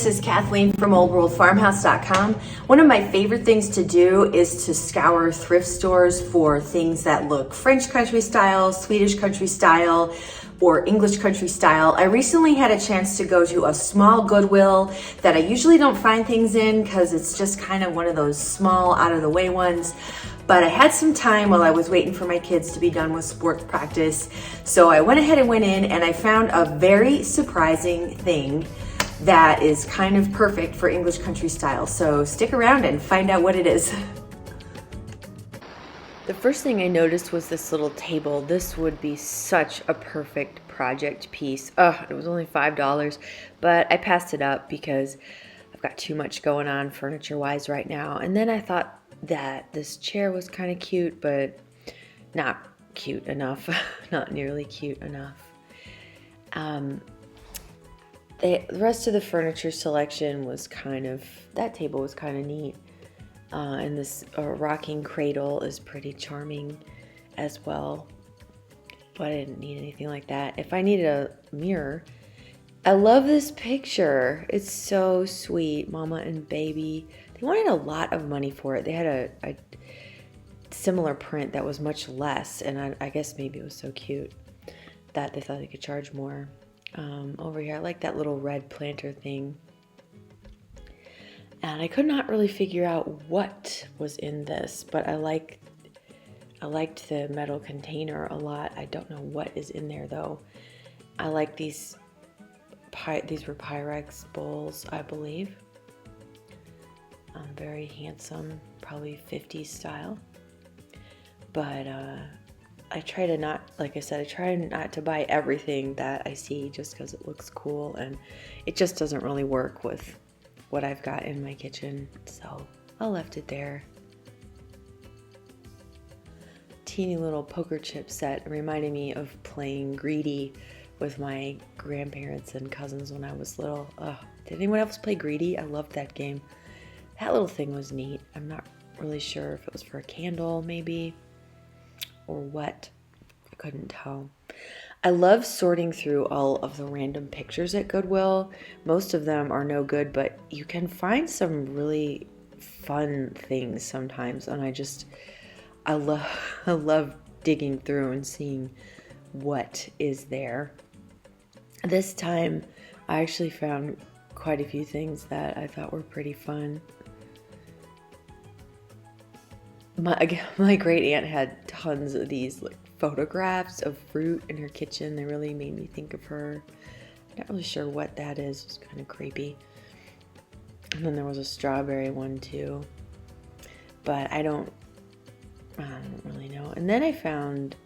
This is Kathleen from oldworldfarmhouse.com. One of my favorite things to do is to scour thrift stores for things that look French country style, Swedish country style, or English country style. I recently had a chance to go to a small Goodwill that I usually don't find things in because it's just kind of one of those small, out of the way ones. But I had some time while I was waiting for my kids to be done with sports practice. So I went ahead and went in and I found a very surprising thing that is kind of perfect for English country style. So stick around and find out what it is. The first thing I noticed was this little table. This would be such a perfect project piece. It was only $5, but I passed it up because I've got too much going on furniture-wise right now. And then I thought that this chair was kind of cute, but not cute enough. Not nearly cute enough. The rest of the furniture selection was that table was kind of neat. And this rocking cradle is pretty charming as well. But I didn't need anything like that. If I needed a mirror, I love this picture. It's so sweet, mama and baby. They wanted a lot of money for it. They had a similar print that was much less, and I guess maybe it was so cute that they thought they could charge more. Over here, I like that little red planter thing. And I could not really figure out what was in this, but I liked the metal container a lot. I don't know what is in there though. I like these were Pyrex bowls, I believe. Very handsome, probably 50s style. But I try to not, like I said, I try not to buy everything that I see just because it looks cool, and it just doesn't really work with what I've got in my kitchen, so I left it there. Teeny little poker chip set reminded me of playing Greedy with my grandparents and cousins when I was little. Did anyone else play Greedy? I loved that game. That little thing was neat. I'm not really sure if it was for a candle maybe, or what. I couldn't tell. I love sorting through all of the random pictures at Goodwill. Most of them are no good, but you can find some really fun things sometimes, and I love digging through and seeing what is there. This time I actually found quite a few things that I thought were pretty fun. My great aunt had tons of these photographs of fruit in her kitchen. They really made me think of her. Not really sure what that is. It was kind of creepy. And then there was a strawberry one too, but I don't really know. And then I found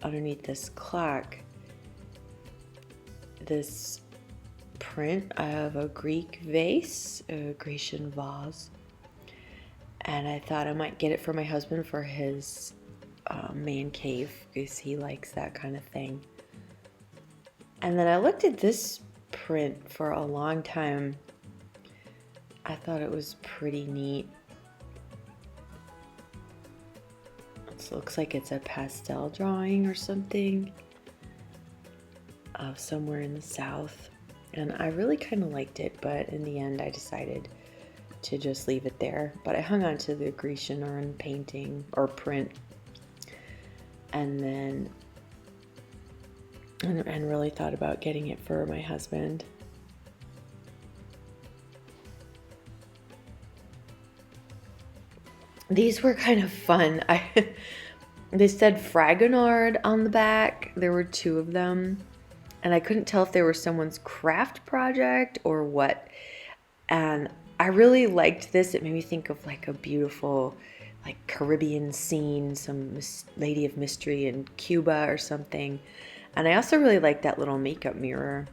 underneath this clock this print of a Greek vase, a Grecian vase. And I thought I might get it for my husband for his man cave because he likes that kind of thing. And then I looked at this print for a long time. I thought it was pretty neat. It looks like it's a pastel drawing or something of somewhere in the south. And I really kind of liked it, but in the end I decided to just leave it there. But I hung on to the Grecian urn painting or print, and then and really thought about getting it for my husband. These were kind of fun. They said Fragonard on the back. There were two of them, and I couldn't tell if they were someone's craft project or what. And I really liked this. It made me think of like a beautiful Caribbean scene, some lady of mystery in Cuba or something. And I also really liked that little makeup mirror.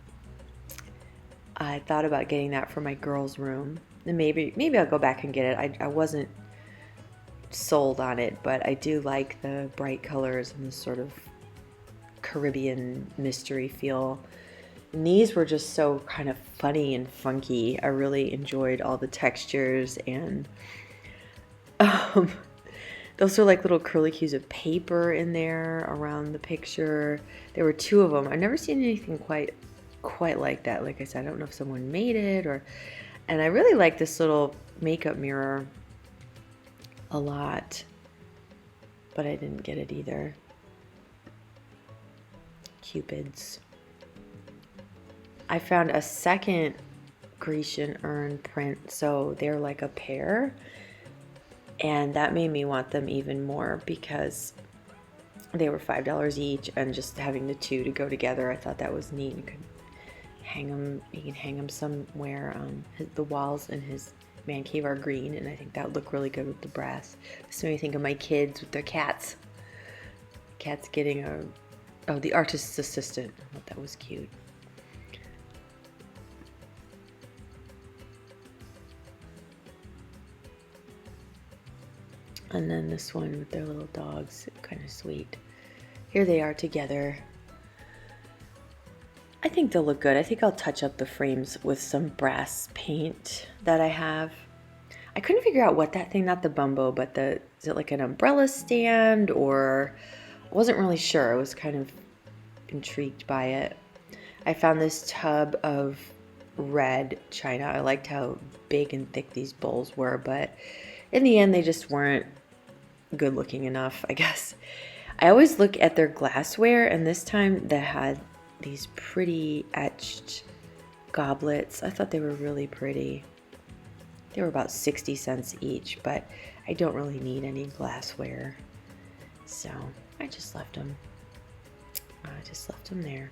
I thought about getting that for my girls' room. And maybe I'll go back and get it. I wasn't sold on it, but I do like the bright colors and the sort of Caribbean mystery feel. And these were just so kind of funny and funky. I really enjoyed all the textures, and those are like little curlicues of paper in there around the picture. There were two of them. I've never seen anything quite quite like that. Like I said, I don't know if someone made it or, and I really like this little makeup mirror a lot, but I didn't get it either. Cupids. I found a second Grecian Urn Print, so they're like a pair, and that made me want them even more because they were $5 each, and just having the two to go together, I thought that was neat. You can hang them somewhere on the walls in his man cave are green, and I think that would look really good with the brass. This made me think of my kids with their cats. Cats getting the artist's assistant. I thought that was cute. And then this one with their little dogs, kind of sweet. Here they are together. I think they'll look good. I think I'll touch up the frames with some brass paint that I have. I couldn't figure out what that thing, not the bumbo, but is it like an umbrella stand, or I wasn't really sure. I was kind of intrigued by it. I found this tub of red china. I liked how big and thick these bowls were, but in the end they just weren't good looking enough, I guess. I always look at their glassware, and this time they had these pretty etched goblets. I thought they were really pretty. They were about 60 cents each, but I don't really need any glassware, so I just left them. There.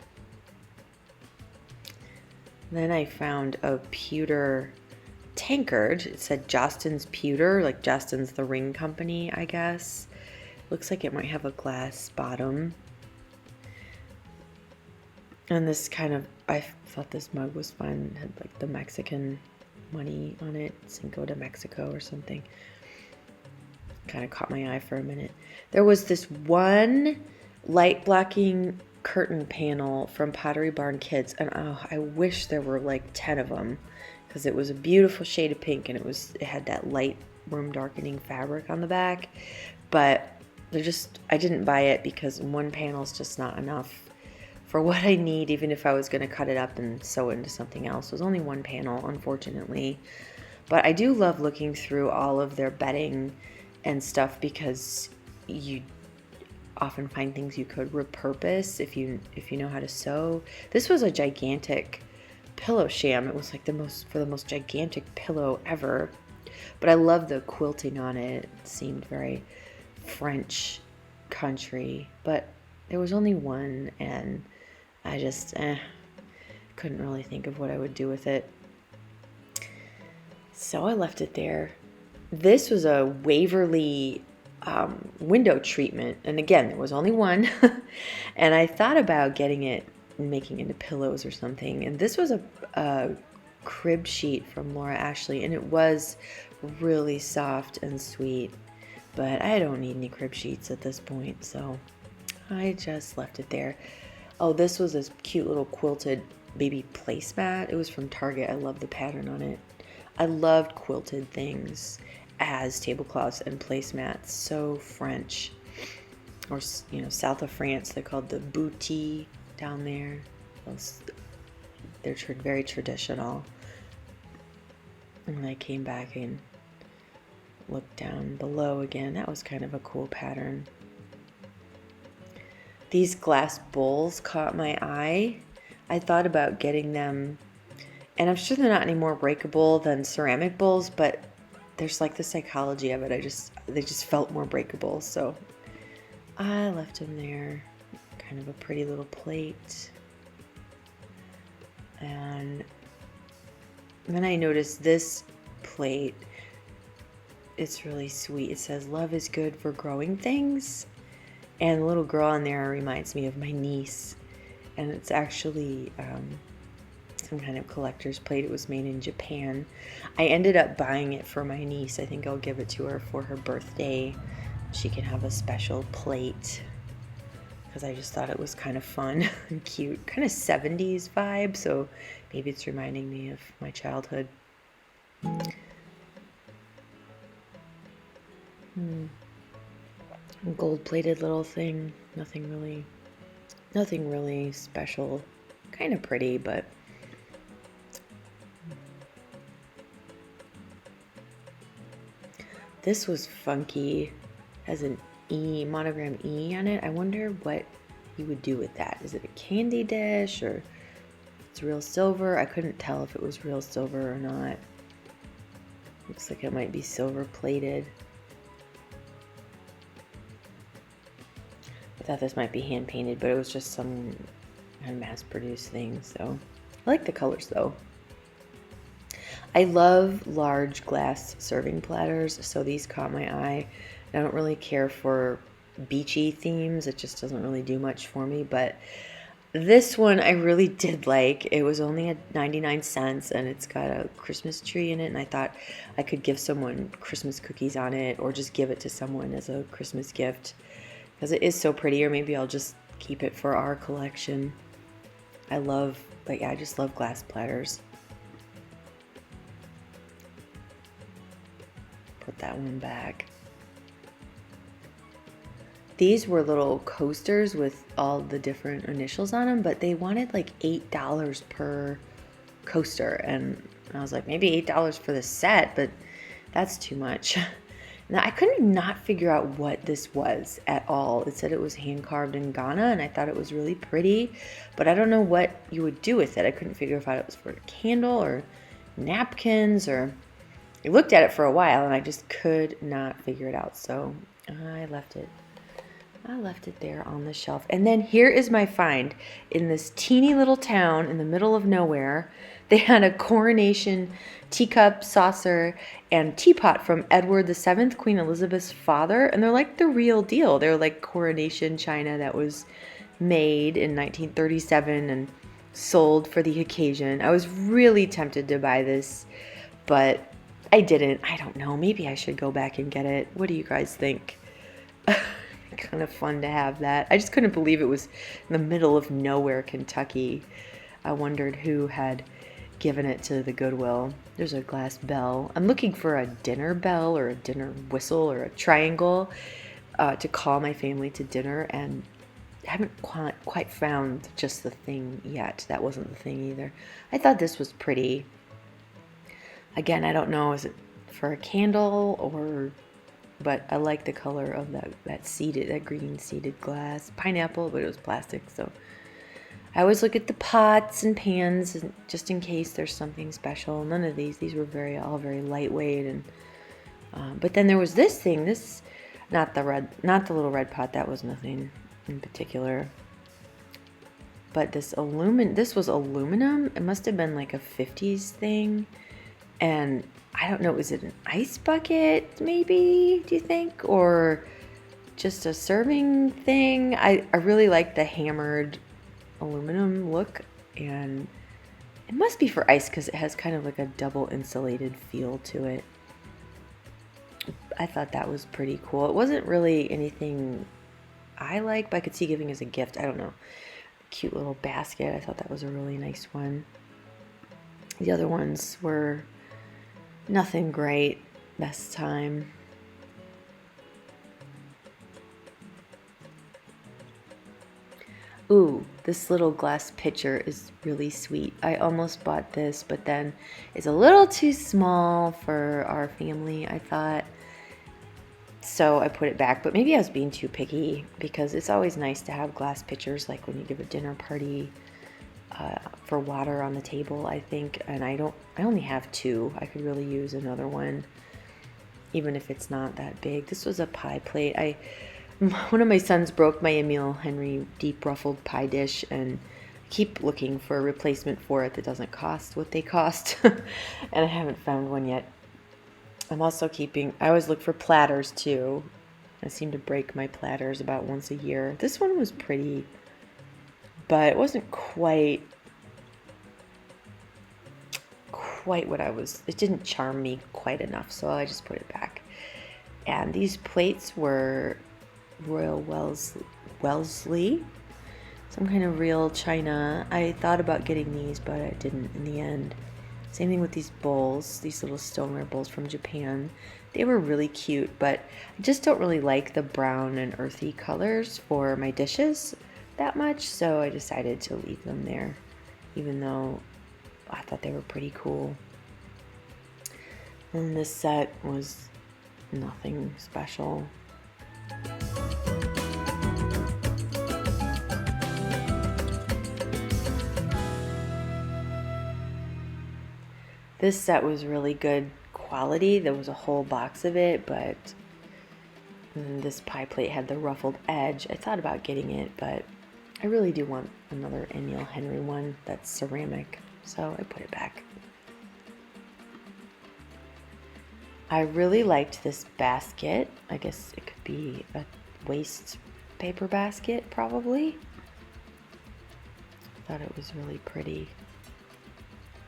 Then I found a pewter tankard. It said Jostens Pewter, like Jostens the ring company, I guess. Looks like it might have a glass bottom. And this I thought this mug was fun. It had like the Mexican money on it, Cinco de Mexico or something. Kind of caught my eye for a minute. There was this one light blocking curtain panel from Pottery Barn Kids, and oh, I wish there were like 10 of them, because it was a beautiful shade of pink, and it had that light room darkening fabric on the back, but I didn't buy it because one panel is just not enough for what I need, even if I was going to cut it up and sew it into something else. It was only one panel, unfortunately. But I do love looking through all of their bedding and stuff, because you often find things you could repurpose if you know how to sew. This was a gigantic pillow sham. It was like the most gigantic pillow ever. But I love the quilting on it. It seemed very French country, but there was only one, and I just couldn't really think of what I would do with it. So I left it there. This was a Waverly window treatment, and again, there was only one. And I thought about getting it and making it into pillows or something, and this was a crib sheet from Laura Ashley, and it was really soft and sweet, but I don't need any crib sheets at this point, so I just left it there. Oh, this was this cute little quilted baby placemat. It was from Target. I love the pattern on it. I loved quilted things as tablecloths and placemats. So French, or south of France, they're called the boutis down there. They're very traditional. And when I came back and looked down below again, that was kind of a cool pattern. These glass bowls caught my eye. I thought about getting them, and I'm sure they're not any more breakable than ceramic bowls, but there's like the psychology of it. They just felt more breakable, so I left them there. Kind of a pretty little plate. And then I noticed this plate. It's really sweet. It says, "Love is good for growing things." And the little girl on there reminds me of my niece. And it's actually some kind of collector's plate. It was made in Japan. I ended up buying it for my niece. I think I'll give it to her for her birthday. She can have a special plate, because I just thought it was kind of fun and cute. Kind of 70s vibe, so maybe it's reminding me of my childhood. Gold-plated little thing. Nothing really special. kind of pretty, but this was funky. Has an E, monogram E on it. I wonder what you would do with that. Is it a candy dish or it's real silver? I couldn't tell if it was real silver or not. Looks like it might be silver plated. I thought this might be hand painted, but it was just some kind of mass produced thing. So I like the colors though. I love large glass serving platters, so these caught my eye. I don't really care for beachy themes. It just doesn't really do much for me, but this one I really did like. It was only at 99 cents and it's got a Christmas tree in it, and I thought I could give someone Christmas cookies on it or just give it to someone as a Christmas gift because it is so pretty, or maybe I'll just keep it for our collection. I just love glass platters. Put that one back. These were little coasters with all the different initials on them, but they wanted like $8 per coaster. And I was like, maybe $8 for the set, but that's too much. Now, I couldn't not figure out what this was at all. It said it was hand carved in Ghana, and I thought it was really pretty, but I don't know what you would do with it. I couldn't figure out if it was for a candle or napkins, or I looked at it for a while and I just could not figure it out. So I left it there on the shelf. And then here is my find. In this teeny little town in the middle of nowhere, they had a coronation teacup, saucer, and teapot from Edward VII, Queen Elizabeth's father. And they're like the real deal. They're like coronation china that was made in 1937 and sold for the occasion. I was really tempted to buy this, but I didn't. I don't know. Maybe I should go back and get it. What do you guys think? Kind of fun to have that. I just couldn't believe it was in the middle of nowhere, Kentucky. I wondered who had given it to the Goodwill. There's a glass bell. I'm looking for a dinner bell or a dinner whistle or a triangle to call my family to dinner, and haven't quite found just the thing yet. That wasn't the thing either. I thought this was pretty. Again, I don't know, is it for a candle or, but I like the color of that green seeded glass. Pineapple, but it was plastic, so I always look at the pots and pans just in case there's something special. None of these were all very lightweight, and but then there was this thing, not the little red pot, that was nothing in particular. But this was aluminum. It must have been like a 50s thing. And I don't know, is it an ice bucket maybe, do you think? Or just a serving thing? I really like the hammered aluminum look, and it must be for ice because it has kind of like a double insulated feel to it. I thought that was pretty cool. It wasn't really anything I like, but I could see giving as a gift. I don't know. Cute little basket. I thought that was a really nice one. The other ones were nothing great this time. Ooh, this little glass pitcher is really sweet. I almost bought this, but then it's a little too small for our family, I thought. So I put it back, but maybe I was being too picky because it's always nice to have glass pitchers, like when you give a dinner party. For water on the table, I think, and I only have two. I could really use another one, even if it's not that big. This was a pie plate. One of my sons broke my Emile Henry deep ruffled pie dish, and I keep looking for a replacement for it that doesn't cost what they cost, and I haven't found one yet. I always look for platters too. I seem to break my platters about once a year. This one was pretty, but it wasn't quite what it didn't charm me quite enough, so I just put it back. And these plates were Royal Wellesley, some kind of real china. I thought about getting these, but I didn't in the end. Same thing with these bowls, these little stoneware bowls from Japan. They were really cute, but I just don't really like the brown and earthy colors for my dishes that much, so I decided to leave them there. even though I thought they were pretty cool. And this set was nothing special. This set was really good quality. There was a whole box of it, but this pie plate had the ruffled edge. I thought about getting it, but I really do want another Emile Henry one that's ceramic, so I put it back. I really liked this basket. I guess it could be a waste paper basket, probably. I thought it was really pretty.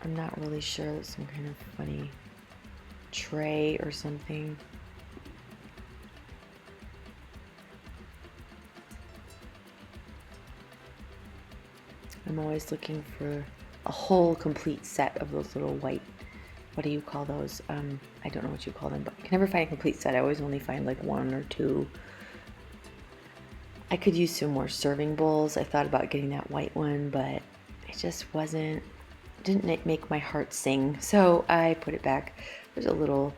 I'm not really sure. It's some kind of funny tray or something. I'm always looking for a whole complete set of those little white, what do you call those? I don't know what you call them, but I can never find a complete set. I always only find like one or two. I could use some more serving bowls. I thought about getting that white one, but it just didn't make my heart sing. So I put it back. There's a little,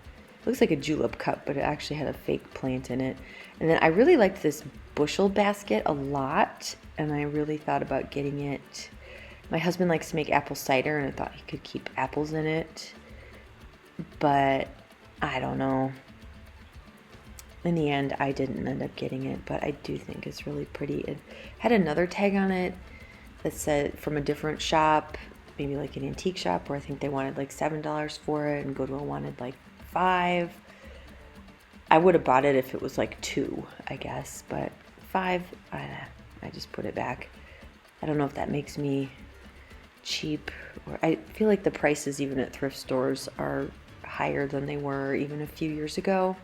looks like a julep cup, but it actually had a fake plant in it. And then I really liked this bushel basket a lot, and I really thought about getting it. My husband likes to make apple cider, and I thought he could keep apples in it, but I don't know. In the end, I didn't end up getting it, but I do think it's really pretty. It had another tag on it that said from a different shop, maybe like an antique shop, where I think they wanted like $7 for it, and Goodwill wanted like $5. I would have bought it if it was like $2, I guess, but $5, I just put it back. I don't know if that makes me cheap, or I feel like the prices even at thrift stores are higher than they were even a few years ago.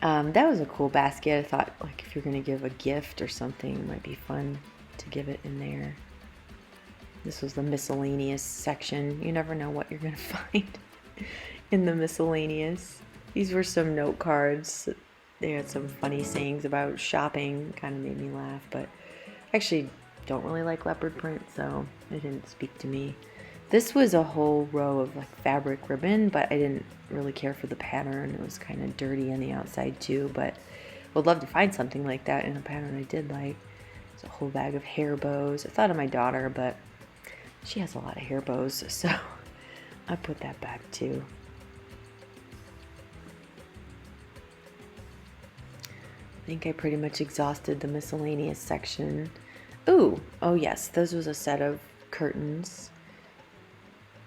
That was a cool basket. I thought, like, if you're going to give a gift or something, it might be fun to give it in there. This was the miscellaneous section. You never know what you're going to find in the miscellaneous. These were some note cards. They had some funny sayings about shopping. Kind of made me laugh, but I actually don't really like leopard print, so it didn't speak to me. This was a whole row of like fabric ribbon, but I didn't really care for the pattern. It was kind of dirty on the outside too, but would love to find something like that in a pattern I did like. There's a whole bag of hair bows. I thought of my daughter, but she has a lot of hair bows, so I put that back too. I think I pretty much exhausted the miscellaneous section. Ooh, oh yes, this was a set of curtains.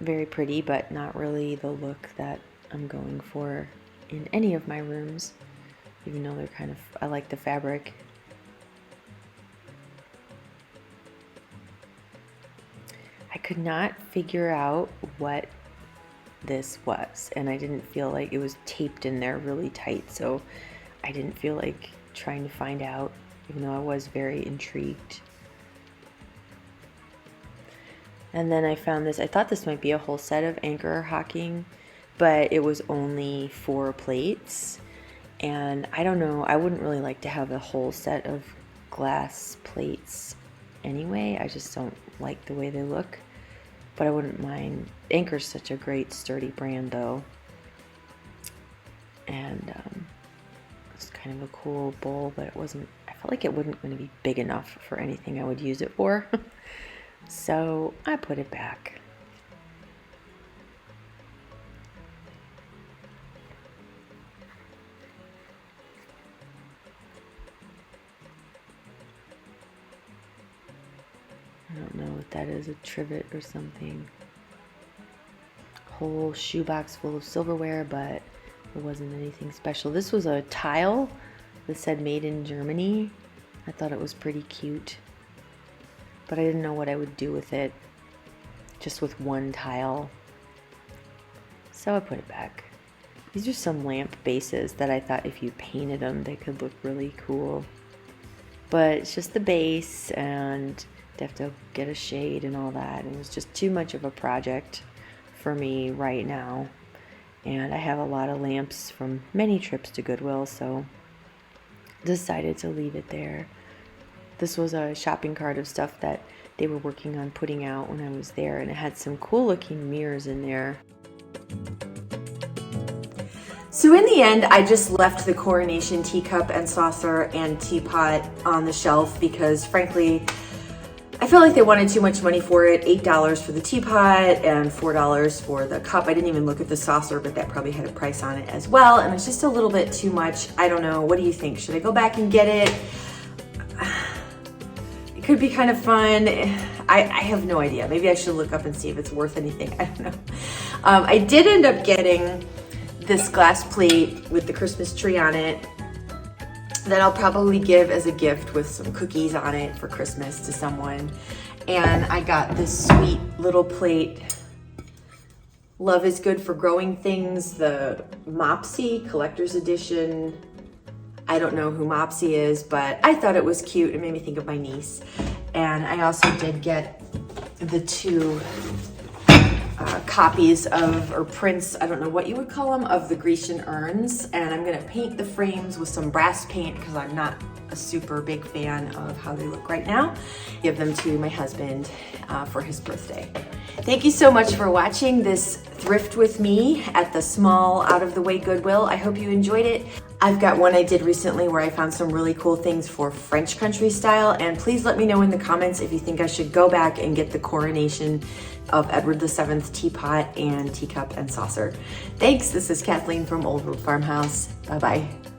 Very pretty, but not really the look that I'm going for in any of my rooms, even though they're kind of, I like the fabric. I could not figure out what this was, and I didn't feel like it was taped in there really tight, so I didn't feel like trying to find out, even though I was very intrigued. And then I found this. I thought this might be a whole set of anchor hocking, but it was only 4 plates. And I don't know, I wouldn't really like to have a whole set of glass plates anyway. I just don't like the way they look, but I wouldn't mind. Anchor's such a great sturdy brand though. And it's kind of a cool bowl, but it wasn't, I felt like it wasn't going to be big enough for anything I would use it for. So I put it back. I don't know what that is, a trivet or something. Whole shoebox full of silverware, but it wasn't anything special. This was a tile that said made in Germany. I thought it was pretty cute, but I didn't know what I would do with it, just with one tile. So I put it back. These are some lamp bases that I thought if you painted them, they could look really cool. But it's just the base, and you have to get a shade and all that. And it was just too much of a project for me right now. And I have a lot of lamps from many trips to Goodwill, so decided to leave it there. This was a shopping cart of stuff that they were working on putting out when I was there, and it had some cool looking mirrors in there. So in the end, I just left the coronation teacup and saucer and teapot on the shelf because frankly, I felt like they wanted too much money for it. $8 for the teapot and $4 for the cup. I didn't even look at the saucer, but that probably had a price on it as well. And it's just a little bit too much. I don't know. What do you think? Should I go back and get it? It could be kind of fun. I have no idea. Maybe I should look up and see if it's worth anything. I don't know. I did end up getting this glass plate with the Christmas tree on it that I'll probably give as a gift with some cookies on it for Christmas to someone. And I got this sweet little plate, Love is Good for Growing Things, the Mopsy Collector's Edition. I don't know who Mopsy is, but I thought it was cute. It made me think of my niece. And I also did get the two copies of, or prints, I don't know what you would call them, of the Grecian urns. And I'm gonna paint the frames with some brass paint because I'm not a super big fan of how they look right now. Give them to my husband for his birthday. Thank you so much for watching this thrift with me at the small out of the way Goodwill. I hope you enjoyed it. I've got one I did recently where I found some really cool things for French country style, and please let me know in the comments if you think I should go back and get the coronation of Edward VII teapot and teacup and saucer. Thanks, this is Kathleen from Old World Farmhouse. Bye-bye.